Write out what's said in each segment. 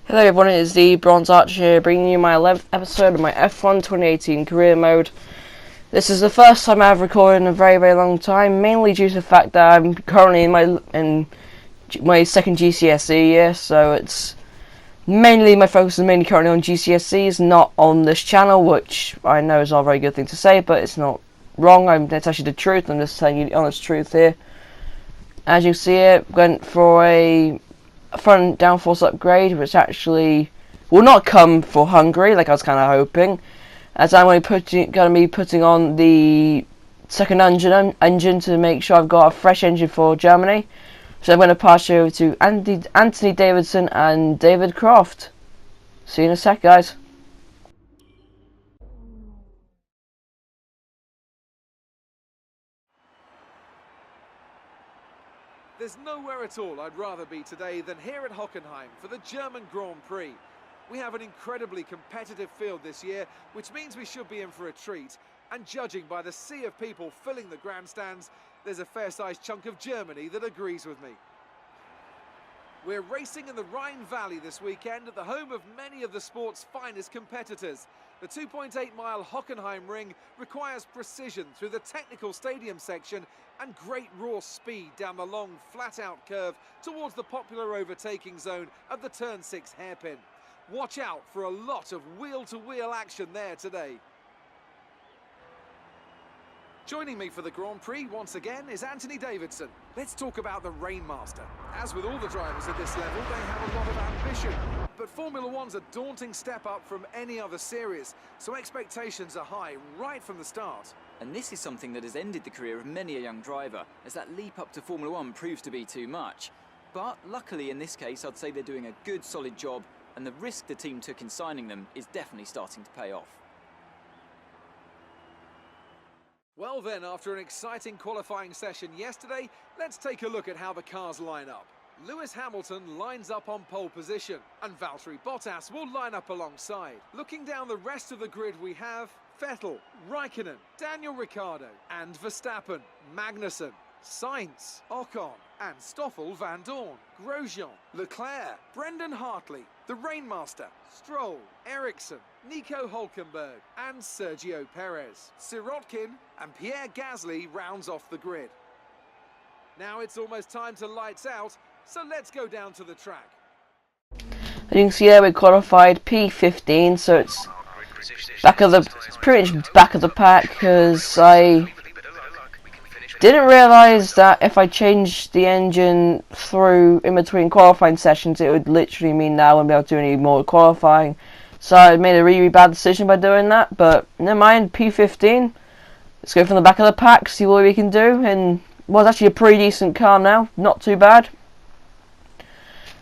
Hello everyone, it is the Bronze Archer here, bringing you my 11th episode of my F1 2018 career mode. This is the first time I've recorded in a very long time, mainly due to the fact that I'm currently in my second GCSE year, so it's mainly, my focus is mainly currently on GCSEs, not on this channel, which I know is not a very good thing to say, but it's not wrong. It's actually the truth. I'm just telling you the honest truth here. As you see it, went for a front downforce upgrade, which actually will not come for Hungary like I was kind of hoping, as I'm going to be putting on the second engine to make sure I've got a fresh engine for Germany. So I'm going to pass you over to Anthony Davidson and David Croft. See you in a sec, guys. There's nowhere at all I'd rather be today than here at Hockenheim for the German Grand Prix. We have an incredibly competitive field this year, which means we should be in for a treat. And judging by the sea of people filling the grandstands, there's a fair-sized chunk of Germany that agrees with me. We're racing in the Rhine Valley this weekend at the home of many of the sport's finest competitors. The 2.8-mile Hockenheim ring requires precision through the technical stadium section and great raw speed down the long, flat-out curve towards the popular overtaking zone of the Turn 6 hairpin. Watch out for a lot of wheel-to-wheel action there today. Joining me for the Grand Prix once again is Anthony Davidson. Let's talk about the Rainmaster. As with all the drivers at this level, they have a lot of ambition. But Formula One's a daunting step up from any other series, so expectations are high right from the start. And this is something that has ended the career of many a young driver, as that leap up to Formula One proves to be too much. But luckily in this case, I'd say they're doing a good solid job, and the risk the team took in signing them is definitely starting to pay off. Well then, after an exciting qualifying session yesterday, let's take a look at how the cars line up. Lewis Hamilton lines up on pole position, and Valtteri Bottas will line up alongside. Looking down the rest of the grid, we have Vettel, Raikkonen, Daniel Ricciardo, and Verstappen, Magnussen, Sainz, Ocon, and Stoffel van Dorn, Grosjean, Leclerc, Brendan Hartley, the Rainmaster, Stroll, Ericsson, Nico Hülkenberg, and Sergio Perez. Sirotkin and Pierre Gasly rounds off the grid. Now it's almost time to lights out, so let's go down to the track. As you can see there, we qualified P15, so it's pretty much back of the pack, because I didn't realise that if I changed the engine through in between qualifying sessions, it would literally mean that I wouldn't be able to do any more qualifying. So I made a really bad decision by doing that, but never mind, P15. Let's go from the back of the pack, see what we can do, and well, it's actually a pretty decent car now, not too bad.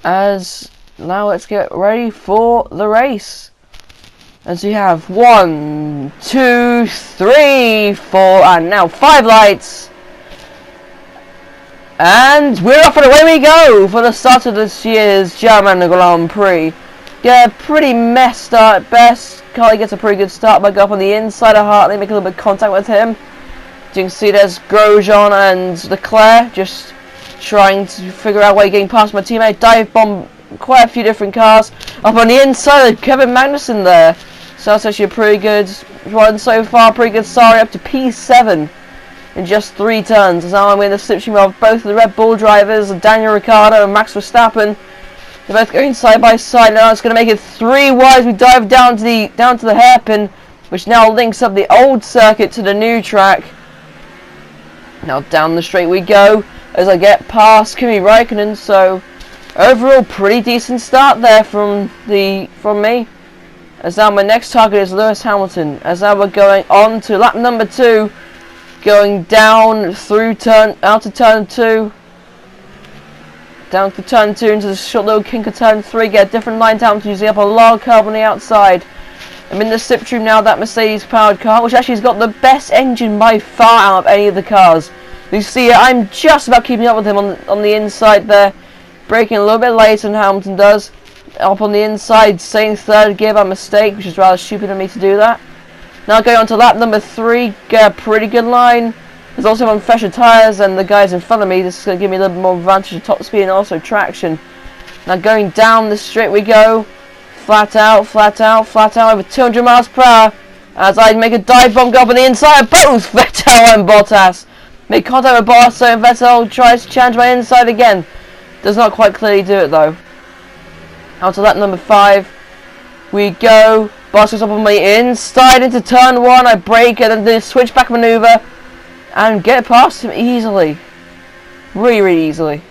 As now let's get ready for the race. As we have 1, 2, 3, 4, and now 5 lights. And we're off and away we go for the start of this year's German Grand Prix. Yeah, pretty messed start at best. Carly gets a pretty good start by going up on the inside of Hartley, make a little bit of contact with him. As you can see, there's Grosjean and Leclerc just trying to figure out where you're getting past my teammate. Dive bomb quite a few different cars. Up on the inside, Kevin Magnussen there. So that's actually a pretty good run so far. Pretty good start up to P7 in just 3 turns. As now I'm in the slipstream of both of the Red Bull drivers, Daniel Ricciardo and Max Verstappen. They're both going side by side now. It's going to make it 3 wide as we dive down to the hairpin, which now links up the old circuit to the new track. Now down the straight we go as I get past Kimi Raikkonen. So overall, pretty decent start there from me. As now my next target is Lewis Hamilton. As now we're going on to lap number 2, going down through out to turn 2. Down to turn 2 into the short little kink of turn 3, get a different line down to using up a log curb on the outside. I'm in the slipstream now, that Mercedes powered car, which actually has got the best engine by far out of any of the cars. You see, I'm just about keeping up with him on the inside there, braking a little bit later than Hamilton does. Up on the inside, staying third gear by mistake, which is rather stupid of me to do that. Now going on to lap number 3, get a pretty good line. There's also on fresher tyres than the guys in front of me. This is going to give me a little bit more advantage of top speed and also traction. Now going down the straight we go. Flat out, flat out, flat out, over 200 miles per hour. As I make a dive bomb, go up on the inside of both Vettel and Bottas. Make contact with Bottas, so Vettel tries to challenge my inside again. Does not quite clearly do it though. Onto lap number 5 we go. Bottas goes up on my inside into turn 1. I brake and then do a switchback maneuver and get past him easily. Really, really easily.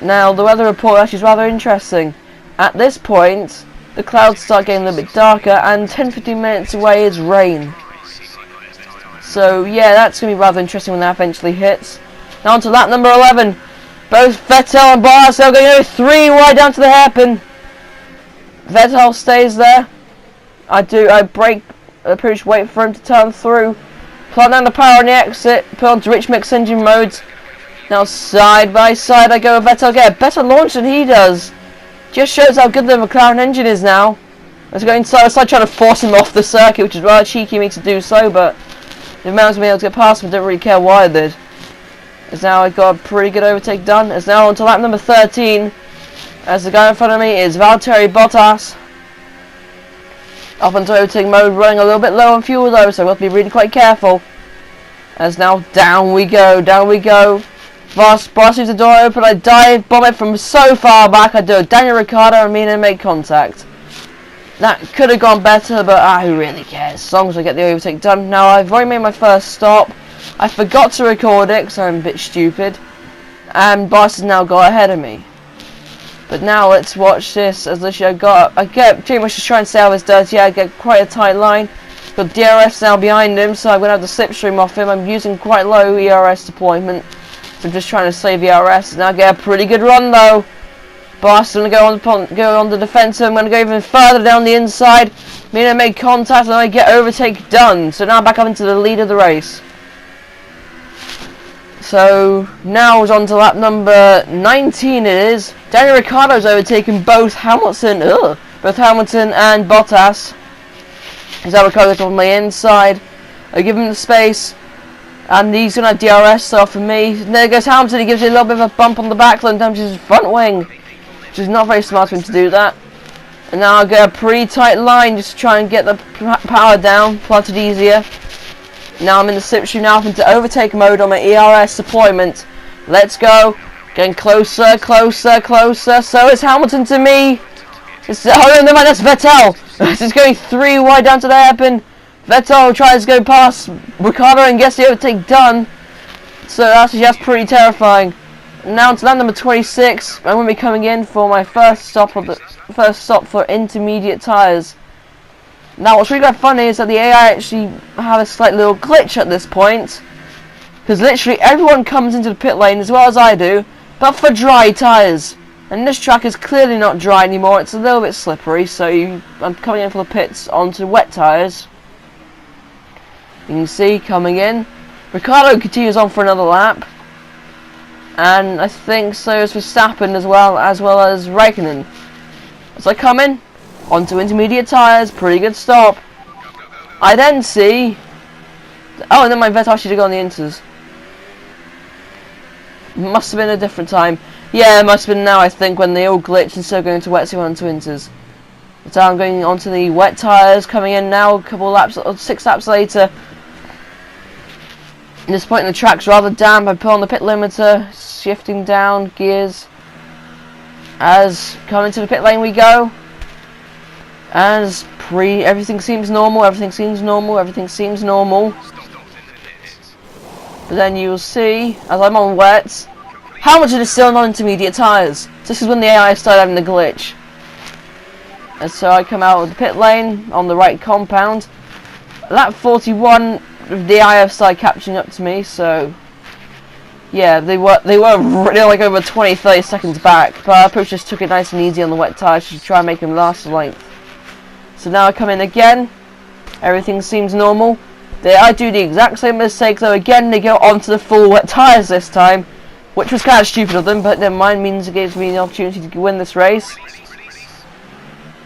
Now the weather report actually is rather interesting. At this point, the clouds start getting a little bit darker, and 10-15 minutes away is rain. So yeah, that's going to be rather interesting when that eventually hits. Now on to lap number 11. Both Vettel and Bottas are going over 3 wide down to the hairpin. Vettel stays there. I brake, pretty much wait for him to turn through. Plant down the power on the exit, put on to rich mix engine modes. Now side by side I go with Vettel, get a better launch than he does. Just shows how good the McLaren engine is now. I was going side by side trying to force him off the circuit, which is rather cheeky of me to do so, but the amount of me able to get past him, I don't really care why I did. As now I got a pretty good overtake done. As now on to lap number 13. As the guy in front of me is Valtteri Bottas. Up into overtaking mode, running a little bit low on fuel though, so we'll have to be really quite careful. As now down we go, down we go. Bottas leaves the door open, I dive bomb it from so far back, I do a Daniel Ricciardo and mean and make contact. That could have gone better, but who really cares, as long as I get the overtake done. Now I've already made my first stop. I forgot to record it because I'm a bit stupid. And Bottas has now got ahead of me. But now let's watch this, as literally I get pretty much just try and see how this does. Yeah, I get quite a tight line. Got DRS now behind him, so I'm going to have the slipstream off him. I'm using quite low ERS deployment. So I'm just trying to save ERS. Now get a pretty good run though. Bottas is going to go on the defensive. I'm going to go even further down the inside. Mean I make contact and I get overtake done. So now I'm back up into the lead of the race. So now it's on to lap number 19 it is. Daniel Ricciardo's overtaken both Hamilton and Bottas. He's now Ricciardo's on my inside. I give him the space. And he's going to have DRS off for me. And there goes Hamilton, he gives you a little bit of a bump on the back and damages his front wing. Which is not very smart of him to do that. And now I'll get a pretty tight line just to try and get the power down, plotted easier. Now I'm in the slipstream now, into overtake mode on my ERS deployment. Let's go. Getting closer, closer, closer. So it's Hamilton to me. Oh no, that's Vettel. It's going 3 wide down to the hairpin. Vettel tries to go past Ricciardo and gets the overtake done. So that's just pretty terrifying. Now to lap number 26. I'm going to be coming in for my first stop for intermediate tyres. Now what's really quite funny is that the AI actually have a slight little glitch at this point. Because literally everyone comes into the pit lane as well as I do, but for dry tyres. And this track is clearly not dry anymore, it's a little bit slippery, so I'm coming in for the pits onto wet tyres. You can see coming in. Ricciardo continues on for another lap. And I think so is Verstappen as well as Raikkonen. As I come in onto intermediate tyres, pretty good stop. I then see, oh, and then my Vettel should have gone the inters. Must have been a different time. Yeah, it must have been now, I think, when they all glitched instead of going to wets, they went to inters. So I'm going onto the wet tyres, coming in now, a couple laps, 6 laps later. At this point in the track's rather damp, I put on the pit limiter, shifting down gears. As coming to the pit lane we go. As everything seems normal, everything seems normal, everything seems normal. But then you'll see, as I'm on wets, Hamilton is still on intermediate tyres. This is when the AI started having the glitch. And so I come out of the pit lane on the right compound. Lap 41, the AI started catching up to me, so yeah, they were really like over 20-30 seconds back, but I probably just took it nice and easy on the wet tyres to try and make them last the length. So now I come in again, everything seems normal. I do the exact same mistake though, again they go onto the full wet tyres this time, which was kind of stupid of them, but never mind, means it gives me the opportunity to win this race.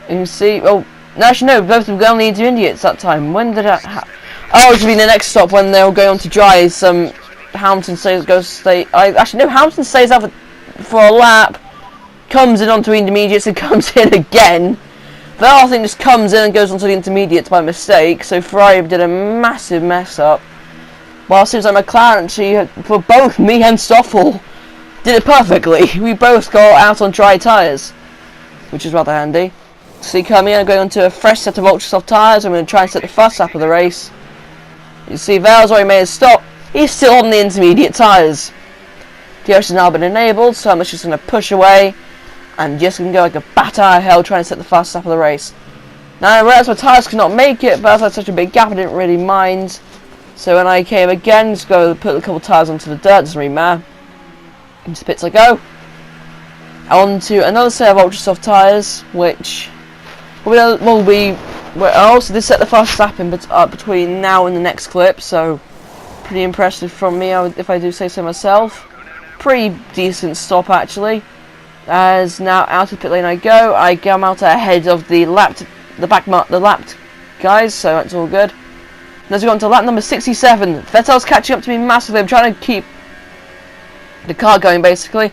You can see, oh, actually no, both of them go on the intermediates that time. When did that happen? Oh, it should be the next stop when they'll go on to dries. Hamilton stays, Hamilton stays out for a lap, comes in onto intermediates and comes in again. The whole thing just comes in and goes onto the intermediates by mistake, so Ferrari did a massive mess up. While it seems like McLaren actually, for both me and Stoffel, did it perfectly. We both got out on dry tyres, which is rather handy. So coming in, I'm going onto a fresh set of ultra soft tyres. I'm going to try and set the first lap of the race. You see Val's already made a stop. He's still on the intermediate tyres. The DRS has now been enabled, so I'm just going to push away and just going to go like a bat out of hell trying to set the fast lap of the race. Now I realised my tyres could not make it, but as I had such a big gap I didn't really mind. So when I came again, just go put a couple of tyres onto the dirt, doesn't really matter. Into pits I go. On to another set of ultra soft tyres, which will be also this set the fastest lap in between now and the next clip, so pretty impressive from me if I do say so myself. Pretty decent stop actually. As now out of pit lane I go. I come out ahead of the lapped guys, so that's all good. And as we go on to lap number 67, Vettel's catching up to me massively. I'm trying to keep the car going basically.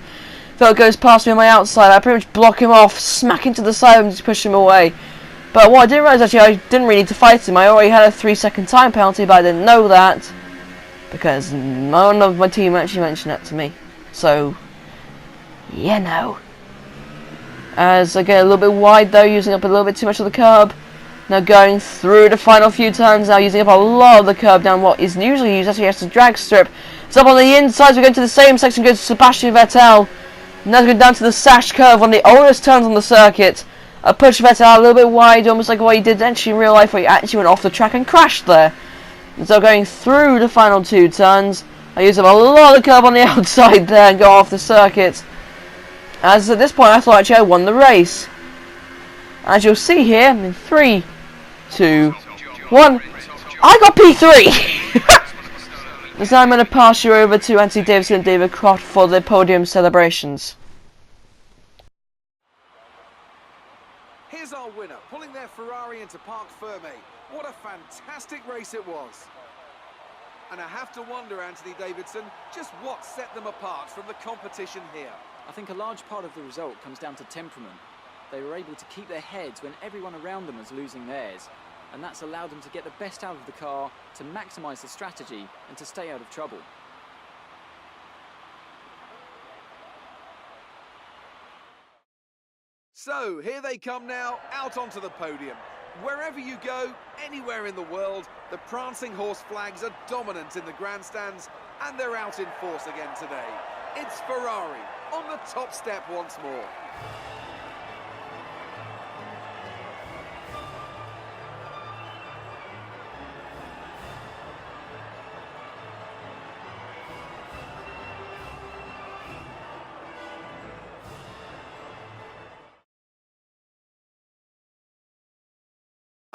Vettel goes past me on my outside. I pretty much block him off, smack into the side and just push him away. But what I didn't realise actually, I didn't really need to fight him. I already had a 3-second time penalty, but I didn't know that because none of my team actually mentioned that to me. So, you know. As I get a little bit wide though, using up a little bit too much of the curb. Now going through the final few turns, now using up a lot of the curb down what is usually used actually as a drag strip. It's up on the inside, we're going to the same section, goes to Sebastian Vettel. Now going down to the sash curve, one of the oldest turns on the circuit. I pushed Vettel out a little bit wide, almost like what he did actually in real life, where he actually went off the track and crashed there. And so going through the final 2 turns, I use up a lot of curb on the outside there and go off the circuit. As at this point I thought actually I won the race. As you'll see here, in 3, 2, 1, I got P3! So I'm going to pass you over to Anthony Davidson and David Croft for the podium celebrations. Here's our winner, pulling their Ferrari into Parc Fermé. What a fantastic race it was. And I have to wonder, Anthony Davidson, just what set them apart from the competition here. I think a large part of the result comes down to temperament. They were able to keep their heads when everyone around them was losing theirs, and that's allowed them to get the best out of the car, to maximise the strategy, and to stay out of trouble. So, here they come now, out onto the podium. Wherever you go, anywhere in the world, the prancing horse flags are dominant in the grandstands, and they're out in force again today. It's Ferrari on the top step once more.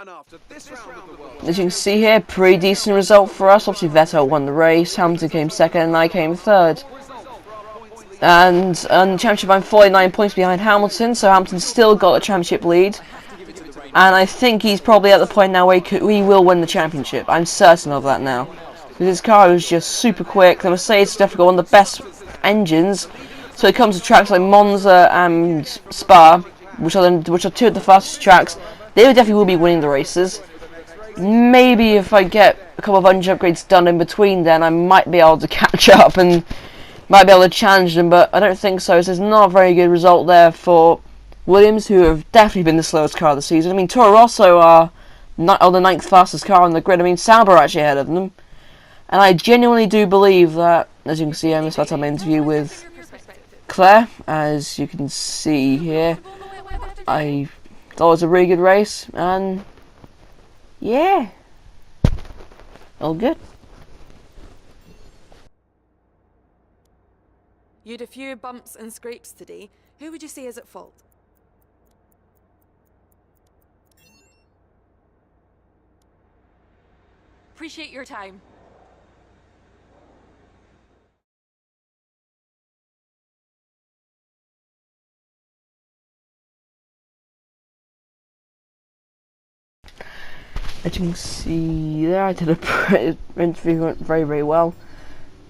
And after this round of the world, As you can see here, pretty decent result for us. Obviously Vettel won the race, Hamilton came second and I came third. And the championship I'm 49 points behind Hamilton, so Hamilton's still got a championship lead. And I think he's probably at the point now where he will win the championship. I'm certain of that now. Because his car is just super quick. The Mercedes definitely got one of the best engines. So it comes to tracks like Monza and Spa, which are 2 of the fastest tracks. They definitely will be winning the races. Maybe if I get a couple of engine upgrades done in between then, I might be able to catch up and might be able to challenge them, but I don't think so. So it's not a very good result there for Williams, who have definitely been the slowest car of the season. I mean, Toro Rosso are the 9th fastest car on the grid. I mean, Sauber are actually ahead of them. And I genuinely do believe that, as you can see, I'm just about to have my interview with Claire. As you can see here, I thought it was a really good race, and yeah, all good. You had a few bumps and scrapes today. Who would you say is at fault? Appreciate your time. As you can see there, I did a interview, went very, very well.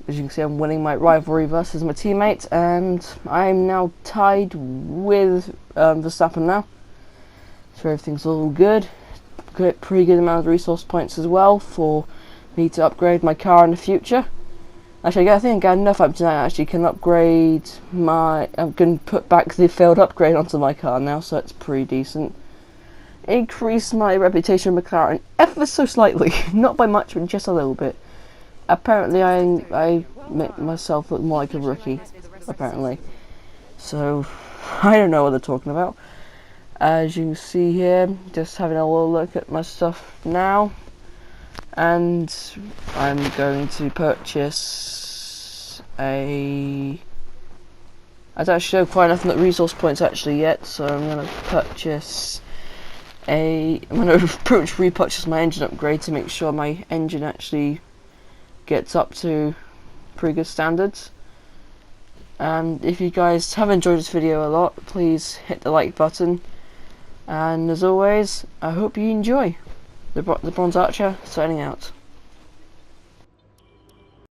as you can see, I'm winning my rivalry versus my teammate, and I'm now tied with Verstappen now. So everything's all good. Got pretty good amount of resource points as well for me to upgrade my car in the future. Actually, I think I got enough up to that. I actually can upgrade my. I can put back the failed upgrade onto my car now, so it's pretty decent. Increase my reputation with McLaren ever so slightly, not by much, but just a little bit. Apparently, I make myself look more like a rookie. Apparently, so I don't know what they're talking about. As you can see here, just having a little look at my stuff now. And I'm going to purchase I don't actually show quite enough resource points actually yet, so I'm going to purchase I'm going to repurchase my engine upgrade to make sure my engine actually gets up to pretty good standards. And if you guys have enjoyed this video a lot, please hit the like button. And as always, I hope you enjoy. The Bronze Archer signing out.